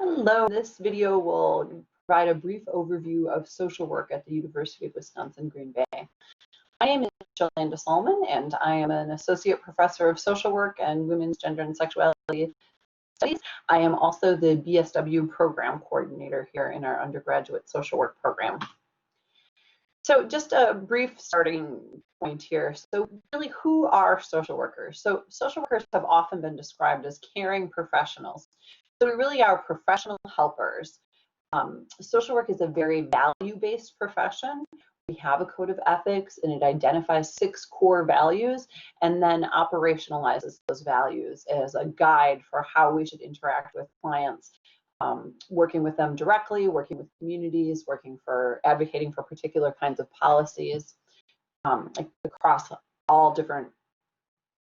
Hello, this video will provide a brief overview of social work at the University of Wisconsin-Green Bay. My name is Jolanda Sallmann, and I am an associate professor of social work and women's gender and sexuality studies. I am also the BSW program coordinator here in our undergraduate social work program. So just a brief starting point here. So really, who are social workers? So social workers have often been described as caring professionals. So we really are professional helpers. Social work is a very value-based profession. We have a code of ethics, and it identifies 6 core values and then operationalizes those values as a guide for how we should interact with clients, working with them directly, working with communities, advocating for particular kinds of policies across all different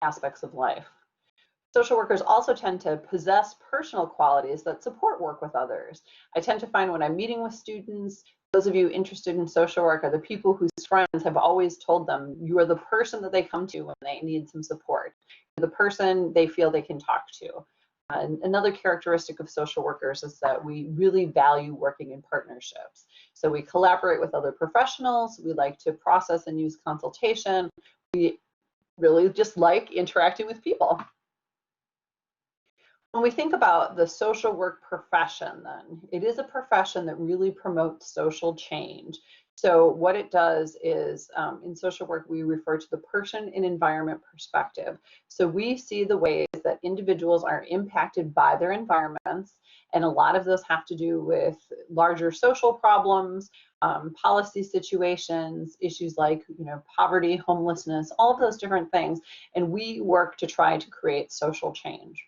aspects of life. Social workers also tend to possess personal qualities that support work with others. I tend to find when I'm meeting with students, those of you interested in social work are the people whose friends have always told them you are the person that they come to when they need some support. You're the person they feel they can talk to. And another characteristic of social workers is that we really value working in partnerships. So we collaborate with other professionals. We like to process and use consultation. We really just like interacting with people. When we think about the social work profession, then, it is a profession that really promotes social change. So what it does is, in social work, we refer to the person and environment perspective. So we see the ways that individuals are impacted by their environments, and a lot of those have to do with larger social problems, policy situations, issues like poverty, homelessness, all of those different things, and we work to try to create social change.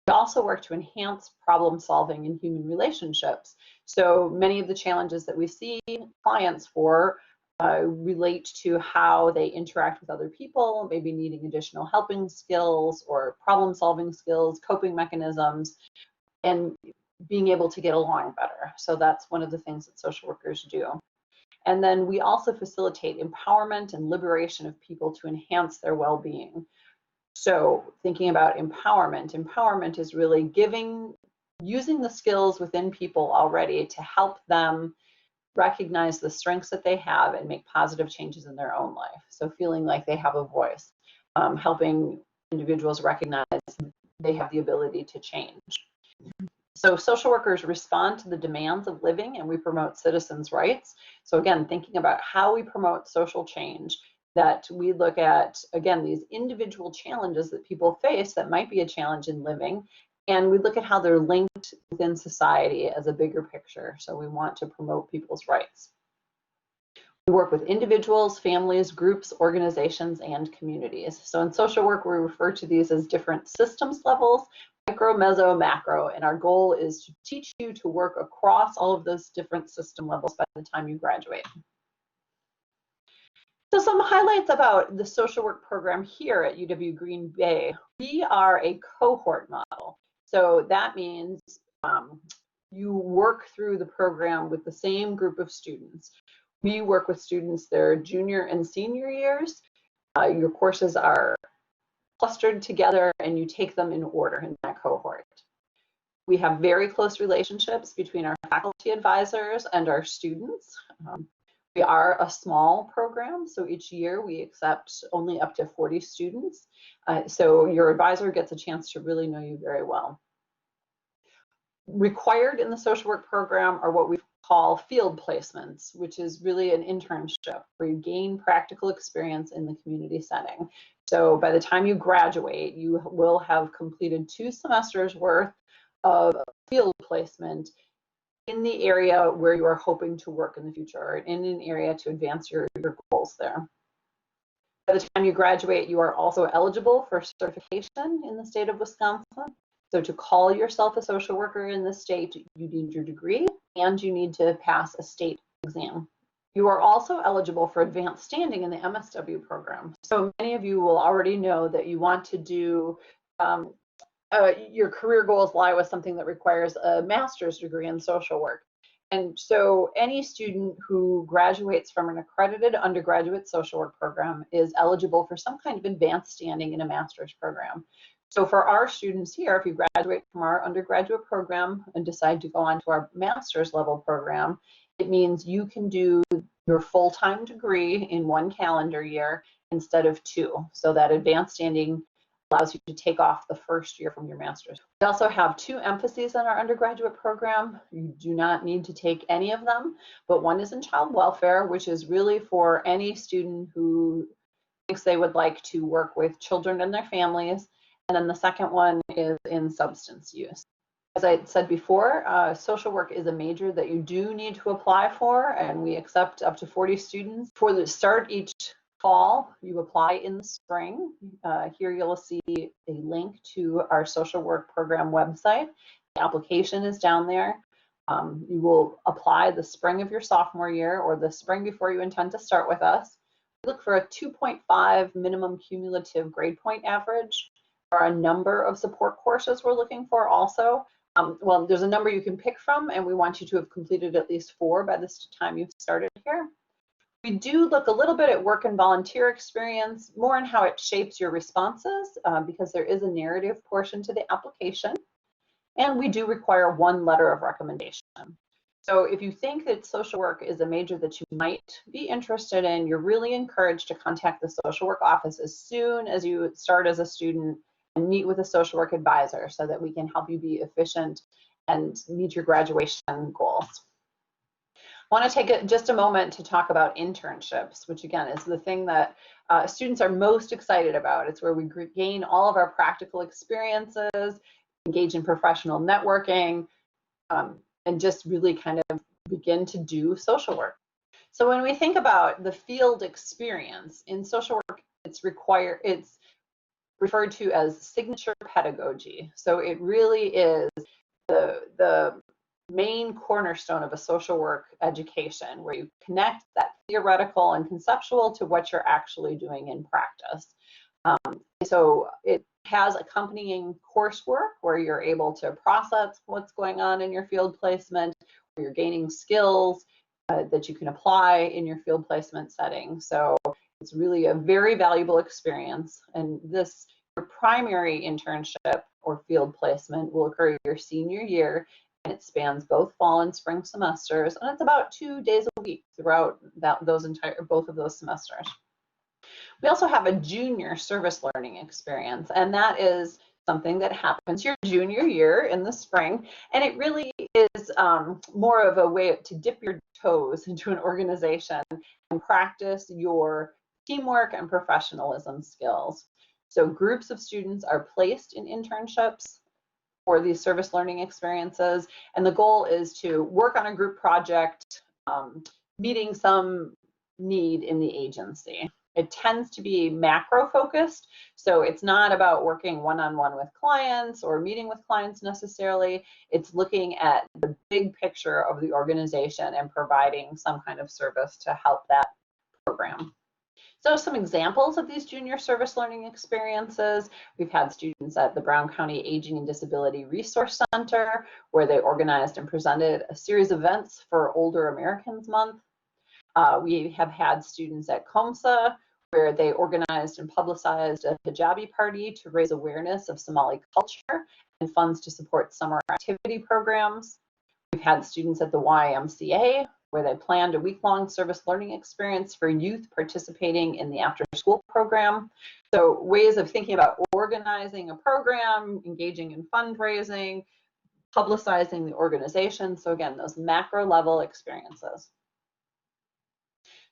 We also work to enhance problem solving in human relationships. So many of the challenges that we see clients for relate to how they interact with other people, maybe needing additional helping skills or problem solving skills, coping mechanisms, and being able to get along better. So that's one of the things that social workers do. And then we also facilitate empowerment and liberation of people to enhance their well-being. So thinking about empowerment is really using the skills within people already to help them recognize the strengths that they have and make positive changes in their own life. So feeling like they have a voice, helping individuals recognize they have the ability to change. So social workers respond to the demands of living, and we promote citizens' rights. So again, thinking about how we promote social change, that we look at, again, these individual challenges that people face that might be a challenge in living, and we look at how they're linked within society as a bigger picture. So we want to promote people's rights. We work with individuals, families, groups, organizations, and communities. So in social work, we refer to these as different systems levels, micro, meso, macro, and our goal is to teach you to work across all of those different system levels by the time you graduate. So some highlights about the social work program here at UW-Green Bay. We are a cohort model. So that means you work through the program with the same group of students. We work with students their junior and senior years. Your courses are clustered together and you take them in order in that cohort. We have very close relationships between our faculty advisors and our students. We are a small program, so each year we accept only up to 40 students. So your advisor gets a chance to really know you very well. Required in the social work program are what we call field placements, which is really an internship where you gain practical experience in the community setting. So by the time you graduate, you will have completed 2 semesters worth of field placement in the area where you are hoping to work in the future, or in an area to advance your goals there. By the time you graduate, you are also eligible for certification in the state of Wisconsin. So to call yourself a social worker in the state, you need your degree and you need to pass a state exam. You are also eligible for advanced standing in the MSW program. So many of you will already know that you want to do your career goals lie with something that requires a master's degree in social work. And so any student who graduates from an accredited undergraduate social work program is eligible for some kind of advanced standing in a master's program. So for our students here, if you graduate from our undergraduate program and decide to go on to our master's level program, it means you can do your full-time degree in 1 calendar year instead of 2. So that advanced standing allows you to take off the first year from your master's. We also have 2 emphases on our undergraduate program. You do not need to take any of them, but one is in child welfare, which is really for any student who thinks they would like to work with children and their families. And then the second one is in substance use. As I said before, social work is a major that you do need to apply for, and we accept up to 40 students. For the start each fall, you apply in the spring. Here you'll see a link to our social work program website. The application is down there. You will apply the spring of your sophomore year or the spring before you intend to start with us. Look for a 2.5 minimum cumulative grade point average. There are a number of support courses we're looking for also. Well, there's a number you can pick from, and we want you to have completed at least 4 by this time you've started here. We do look a little bit at work and volunteer experience, more in how it shapes your responses, because there is a narrative portion to the application. And we do require 1 letter of recommendation. So if you think that social work is a major that you might be interested in, you're really encouraged to contact the social work office as soon as you start as a student and meet with a social work advisor so that we can help you be efficient and meet your graduation goals. I want to take just a moment to talk about internships, which again is the thing that students are most excited about. It's where we gain all of our practical experiences, engage in professional networking, and just really kind of begin to do social work. So when we think about the field experience in social work, it's referred to as signature pedagogy. So it really is the main cornerstone of a social work education, where you connect that theoretical and conceptual to what you're actually doing in practice. So it has accompanying coursework where you're able to process what's going on in your field placement, where you're gaining skills that you can apply in your field placement setting. So it's really a very valuable experience. And your primary internship or field placement will occur your senior year, and it spans both fall and spring semesters, and it's about 2 days a week throughout both of those semesters. We also have a junior service learning experience, and that is something that happens your junior year in the spring, and it really is more of a way to dip your toes into an organization and practice your teamwork and professionalism skills. So groups of students are placed in internships for these service learning experiences, and the goal is to work on a group project meeting some need in the agency. It tends to be macro focused, so it's not about working one-on-one with clients or meeting with clients necessarily. It's looking at the big picture of the organization and providing some kind of service to help that program. So some examples of these junior service learning experiences: we've had students at the Brown County Aging and Disability Resource Center, where they organized and presented a series of events for Older Americans Month. We have had students at COMSA, where they organized and publicized a hijabi party to raise awareness of Somali culture and funds to support summer activity programs. We've had students at the YMCA, where they planned a week-long service learning experience for youth participating in the after-school program. So ways of thinking about organizing a program, engaging in fundraising, publicizing the organization. So again, those macro level experiences.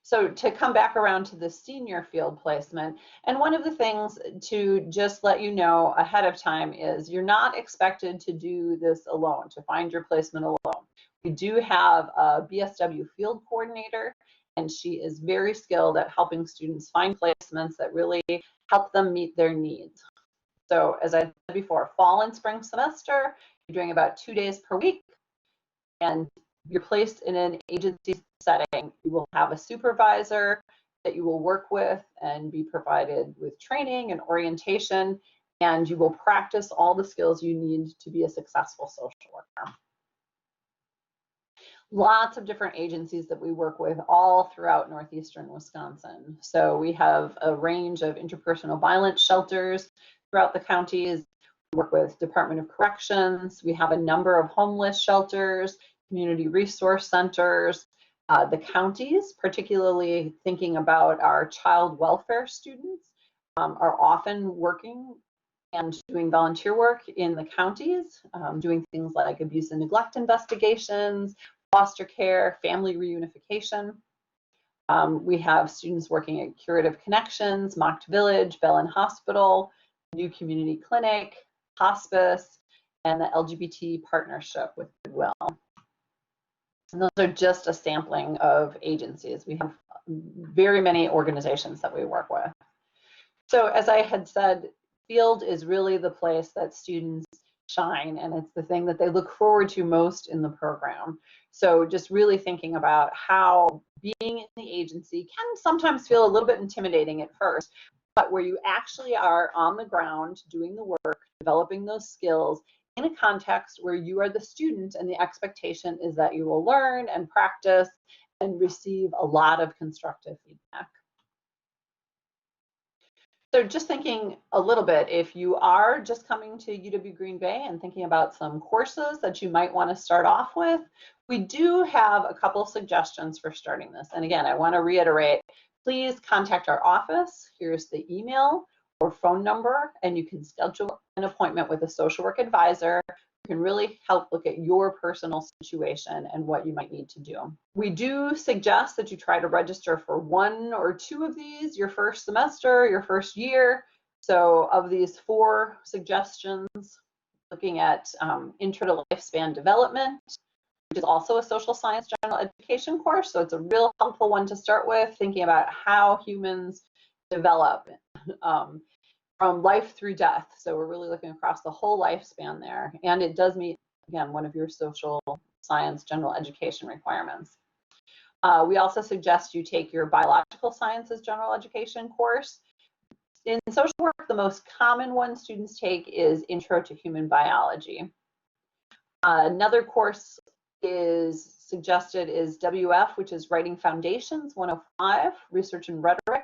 So to come back around to the senior field placement, and one of the things to just let you know ahead of time is you're not expected to do this alone, to find your placement alone. We do have a BSW field coordinator, and she is very skilled at helping students find placements that really help them meet their needs. So as I said before, fall and spring semester, you're doing about 2 days per week, and you're placed in an agency setting. You will have a supervisor that you will work with and be provided with training and orientation, and you will practice all the skills you need to be a successful social worker. lots of different agencies that we work with all throughout northeastern Wisconsin. So we have a range of interpersonal violence shelters throughout the counties. We work with Department of Corrections. We have a number of homeless shelters, community resource centers. The counties, particularly thinking about our child welfare students, are often working and doing volunteer work in the counties, doing things like abuse and neglect investigations, foster care, family reunification. We have students working at Curative Connections, Mocked Village, Bellin Hospital, New Community Clinic, Hospice, and the LGBT Partnership with Goodwill. And those are just a sampling of agencies. We have very many organizations that we work with. So as I had said, field is really the place that students shine, and it's the thing that they look forward to most in the program. So just really thinking about how being in the agency can sometimes feel a little bit intimidating at first, but where you actually are on the ground doing the work, developing those skills in a context where you are the student and the expectation is that you will learn and practice and receive a lot of constructive feedback. So just thinking a little bit, if you are just coming to UW Green Bay and thinking about some courses that you might want to start off with, we do have a couple suggestions for starting this. And again, I want to reiterate, please contact our office. Here's the email or phone number, and you can schedule an appointment with a social work advisor who can really help look at your personal situation and what you might need to do. We do suggest that you try to register for 1 or 2 of these your first semester, your first year. So of these 4 suggestions, looking at Intro to Lifespan Development, which is also a social science general education course. So it's a real helpful one to start with, thinking about how humans develop from life through death. So we're really looking across the whole lifespan there. And it does meet, again, one of your social science general education requirements. We also suggest you take your biological sciences general education course. In social work, the most common one students take is Intro to Human Biology. Another course is suggested is WF, which is Writing Foundations 105, Research and Rhetoric.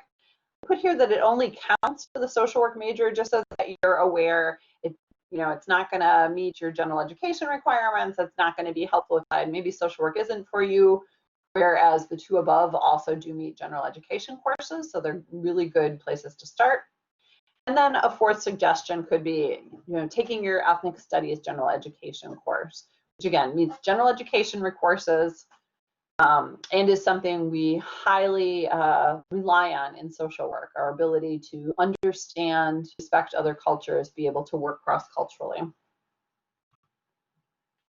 Put here that it only counts for the social work major, just so that you're aware. It's not going to meet your general education requirements. It's not going to be helpful if maybe social work isn't for you, whereas the 2 above also do meet general education courses, so they're really good places to start. And then a 4th suggestion could be, taking your ethnic studies general education course, which again meets general education courses. And is something we highly rely on in social work, our ability to understand, respect other cultures, be able to work cross-culturally.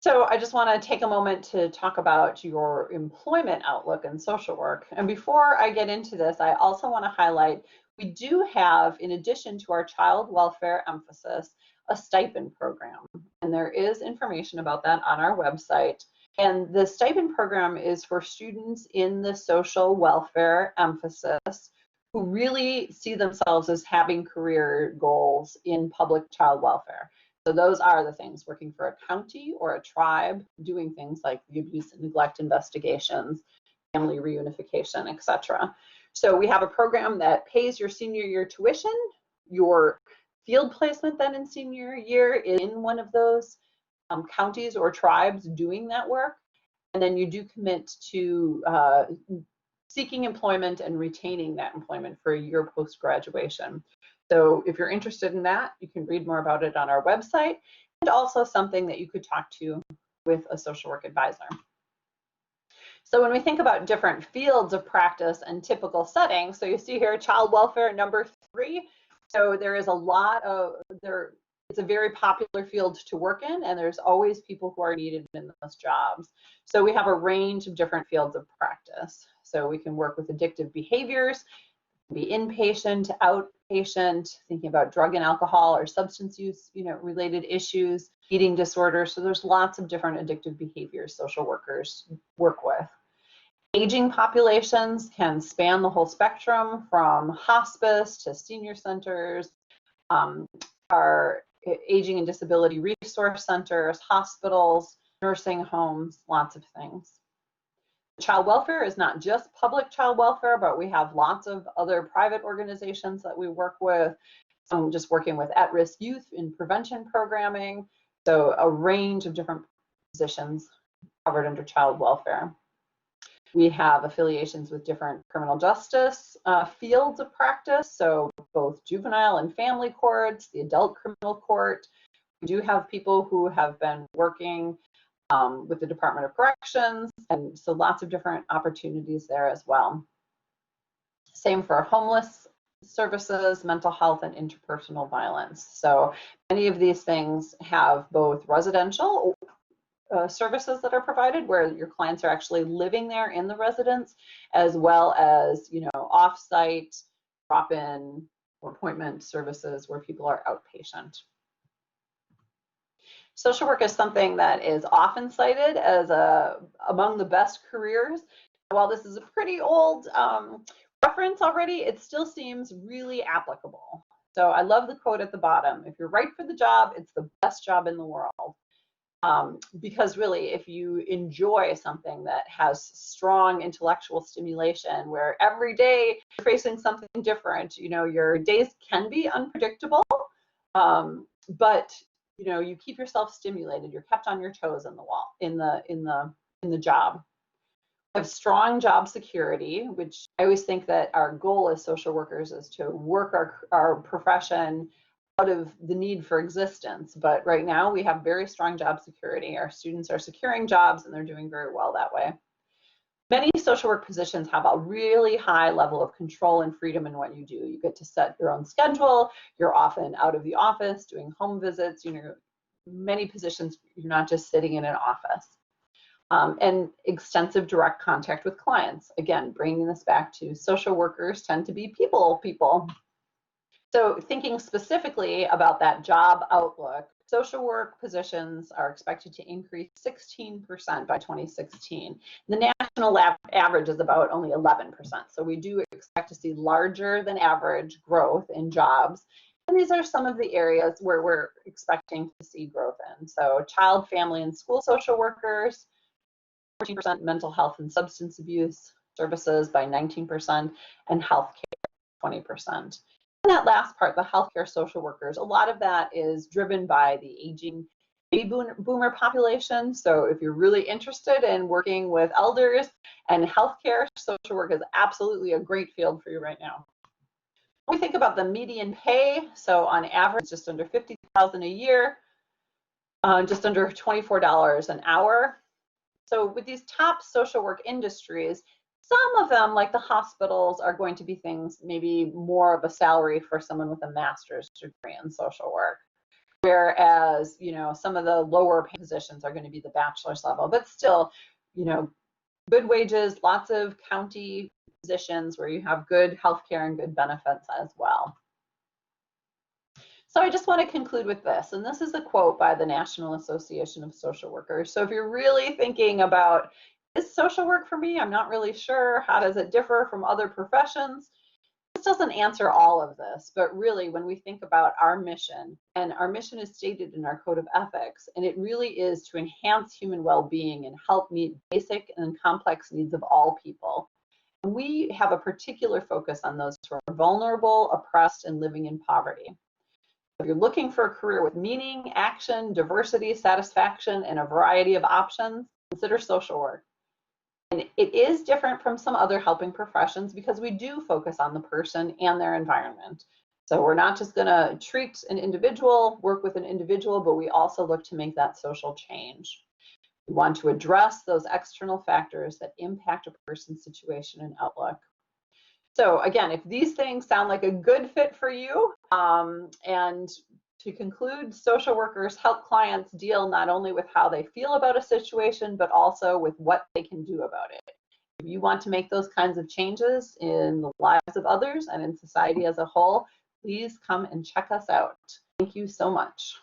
So I just want to take a moment to talk about your employment outlook in social work. And before I get into this, I also want to highlight, we do have, in addition to our child welfare emphasis, a stipend program. And there is information about that on our website. And the stipend program is for students in the social welfare emphasis who really see themselves as having career goals in public child welfare. So those are the things: working for a county or a tribe, doing things like the abuse and neglect investigations, family reunification, etc. So we have a program that pays your senior year tuition, your field placement then in senior year in one of those counties or tribes doing that work, and then you do commit to seeking employment and retaining that employment for a year post-graduation. So if you're interested in that, you can read more about it on our website, and also something that you could talk to with a social work advisor. So when we think about different fields of practice and typical settings, so you see here child welfare number 3. So there is a lot of, it's a very popular field to work in, and there's always people who are needed in those jobs. So we have a range of different fields of practice. So we can work with addictive behaviors, be inpatient, outpatient, thinking about drug and alcohol or substance use, related issues, eating disorders. So there's lots of different addictive behaviors social workers work with. Aging populations can span the whole spectrum, from hospice to senior centers, our aging and disability resource centers, hospitals, nursing homes, lots of things. Child welfare is not just public child welfare, but we have lots of other private organizations that we work with. Some just working with at-risk youth in prevention programming. So a range of different positions covered under child welfare. We have affiliations with different criminal justice fields of practice, so both juvenile and family courts, the adult criminal court. We do have people who have been working with the Department of Corrections, and so lots of different opportunities there as well. Same for homeless services, mental health, and interpersonal violence. So many of these things have both residential services that are provided where your clients are actually living there in the residence, as well as, you know, off-site, drop-in, or appointment services where people are outpatient. Social work is something that is often cited as among the best careers. While this is a pretty old reference already, it still seems really applicable. So I love the quote at the bottom: if you're right for the job, it's the best job in the world. Because really, if you enjoy something that has strong intellectual stimulation, where every day you're facing something different, you know, your days can be unpredictable, but you know, you keep yourself stimulated. You're kept on your toes in the job. We have strong job security, which I always think that our goal as social workers is to work our profession out of the need for existence. But right now we have very strong job security. Our students are securing jobs and they're doing very well that way. Many social work positions have a really high level of control and freedom in what you do. You get to set your own schedule. You're often out of the office doing home visits. You know, many positions, you're not just sitting in an office. And extensive direct contact with clients. Again, bringing this back to social workers tend to be people. So thinking specifically about that job outlook, social work positions are expected to increase 16% by 2016. The national average is about only 11%. So we do expect to see larger than average growth in jobs. And these are some of the areas where we're expecting to see growth in. So child, family, and school social workers, 14%, mental health and substance abuse services by 19%, and healthcare, 20%. And that last part, the healthcare social workers, a lot of that is driven by the aging baby boomer population. So if you're really interested in working with elders and healthcare, social work is absolutely a great field for you right now. When we think about the median pay, so on average, just under $50,000 a year, just under $24 an hour. So with these top social work industries, some of them, like the hospitals, are going to be things maybe more of a salary for someone with a master's degree in social work. Whereas, you know, some of the lower pay positions are going to be the bachelor's level, but still, you know, good wages, lots of county positions where you have good healthcare and good benefits as well. So I just want to conclude with this, and this is a quote by the National Association of Social Workers. So if you're really thinking about, is social work for me? I'm not really sure. How does it differ from other professions? This doesn't answer all of this, but really when we think about our mission, and our mission is stated in our code of ethics, and it really is to enhance human well-being and help meet basic and complex needs of all people. And we have a particular focus on those who are vulnerable, oppressed, and living in poverty. If you're looking for a career with meaning, action, diversity, satisfaction, and a variety of options, consider social work. And it is different from some other helping professions because we do focus on the person and their environment. So we're not just going to treat an individual, work with an individual, but we also look to make that social change. We want to address those external factors that impact a person's situation and outlook. So again, if these things sound like a good fit for you, and to conclude, social workers help clients deal not only with how they feel about a situation, but also with what they can do about it. If you want to make those kinds of changes in the lives of others and in society as a whole, please come and check us out. Thank you so much.